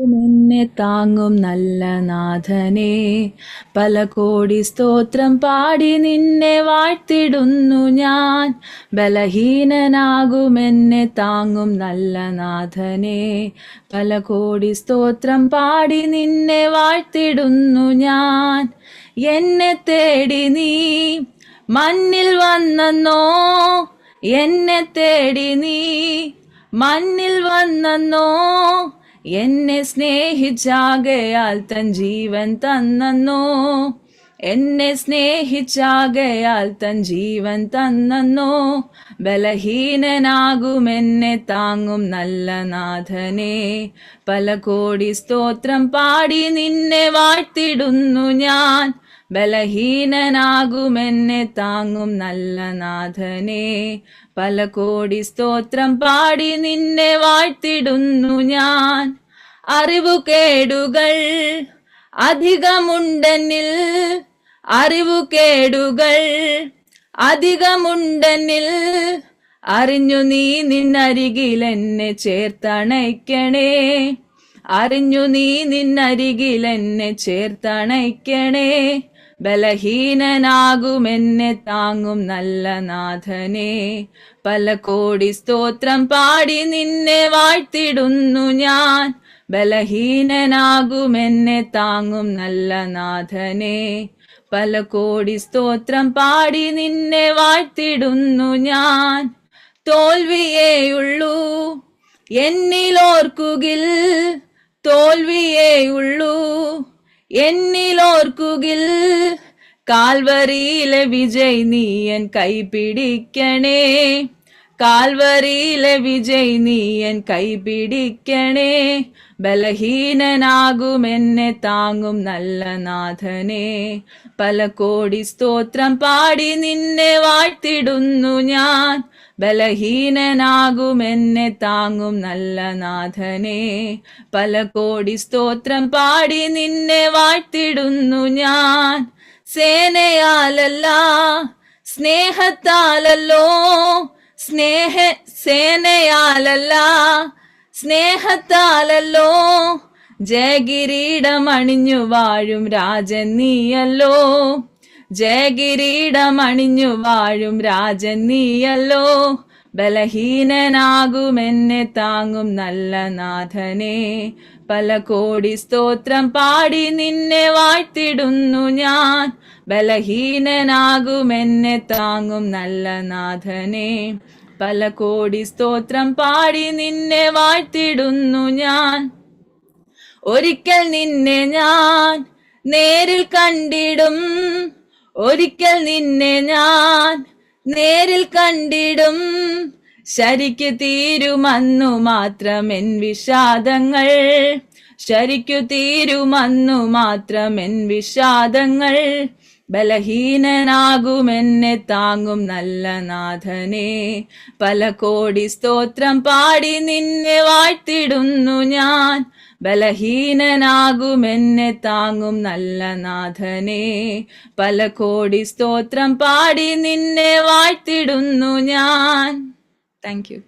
എന്നെ താങ്ങും നല്ല നാഥനെ, പല കോടി സ്തോത്രം പാടി നിന്നെ വാഴ്ത്തിടുന്നു ഞാൻ. ബലഹീനനാകുമെന്നെ താങ്ങും നല്ല നാഥനെ, പല കോടി സ്തോത്രം പാടി നിന്നെ വാഴ്ത്തിടുന്നു ഞാൻ. എന്നെ തേടി നീ മണ്ണിൽ വന്നോ, എന്നെ തേടി നീ മണ്ണിൽ വന്നോ, എന്നെ സ്നേഹിച്ചാകയാൽ തൻ ജീവൻ തന്നോ, എന്നെ സ്നേഹിച്ചാകയാൽ തൻ ജീവൻ തന്നോ. ബലഹീനനാകുമെന്നെ താങ്ങും നല്ല നാഥനെ, പല കോടി സ്തോത്രം പാടി നിന്നെ വാഴ്ത്തിടുന്നു ഞാൻ. ബലഹീനനാകുമെന്നെ താങ്ങും നല്ല നാഥനെ, പല കോടി സ്തോത്രം പാടി നിന്നെ വാഴ്ത്തിടുന്നു ഞാൻ. അറിവുകേടുകൾ അധികമുണ്ടെന്നിൽ, അറിവുകേടുകൾ അധികമുണ്ടെന്നിൽ, അറിഞ്ഞു നീ നിന്നരികിൽ എന്നെ ചേർത്തണയ്ക്കണേ, അറിഞ്ഞു നീ നിന്നരികിൽ എന്നെ ചേർത്തണയ്ക്കണേ. ബലഹീനനാകുമെന്നെ താങ്ങും നല്ല നാഥനെ, പല കോടി സ്തോത്രം പാടി നിന്നെ വാഴ്ത്തിടുന്നു ഞാൻ. ബലഹീനനാകുമെന്നെ താങ്ങും നല്ല നാഥനെ, പല കോടി സ്തോത്രം പാടി നിന്നെ വാഴ്ത്തിടുന്നു ഞാൻ. തോൽവിയേയുള്ളൂ എന്നിലോർക്കുകിൽ, തോൽവിയേയുള്ളൂ എന്നിലോർക്കുകിൽ, കാൽവരിയിലെ വിജയ് നീയൻ കൈപിടിക്കണേ, കാൽവരിയിലെ വിജയ് നീയൻ കൈപിടിക്കണേ. ബലഹീനനാകുമെന്നെ താങ്ങും നല്ല നാഥനെ, പല കോടി സ്തോത്രം പാടി നിന്നെ വാഴ്ത്തിടുന്നു ഞാൻ. ബലഹീനനാകുമെന്നെ താങ്ങും നല്ല നാഥനെ, പല കോടി സ്തോത്രം പാടി നിന്നെ വാഴ്ത്തിടുന്നു ഞാൻ. സേനയാലല്ല സ്നേഹത്താലല്ലോ, സേനയാലല്ല സ്നേഹത്താലല്ലോ, ജയകിരീടമണിഞ്ഞു വാഴും രാജൻ നീയല്ലോ, ജയകിരീടമണിഞ്ഞു വാഴും രാജൻ നീയല്ലോ. ബലഹീനനാകുമെന്നെ താങ്ങും നല്ല നാഥനെ, പല കോടി സ്തോത്രം പാടി നിന്നെ വാഴ്ത്തിടുന്നു ഞാൻ. ബലഹീനനാകുമെന്നെ താങ്ങും നല്ല നാഥനെ, പല കോടി സ്തോത്രം പാടി നിന്നെ വാഴ്ത്തിടുന്നു ഞാൻ. ഒരിക്കൽ നിന്നെ ഞാൻ നേരിൽ കണ്ടിടും, ഒരിക്കൽ നിന്നെ ഞാൻ നേരിൽ കണ്ടിടും, ശരിക്കു തീരുമന്നു മാത്രമെൻ വിഷാദങ്ങൾ, ശരിക്കു തീരുമന്നു മാത്രമെൻ വിഷാദങ്ങൾ. ബലഹീനനാകുമെന്നെ താങ്ങും നല്ല നാഥനെ, പല കോടി സ്തോത്രം പാടി നിന്നെ വാഴ്ത്തിടുന്നു ഞാൻ. ബലഹീനനാകുമെന്നെ താങ്ങും നല്ല നാഥനെ, പല കോടി സ്തോത്രം പാടി നിന്നെ വാഴ്ത്തിടുന്നു ഞാൻ. Thank you.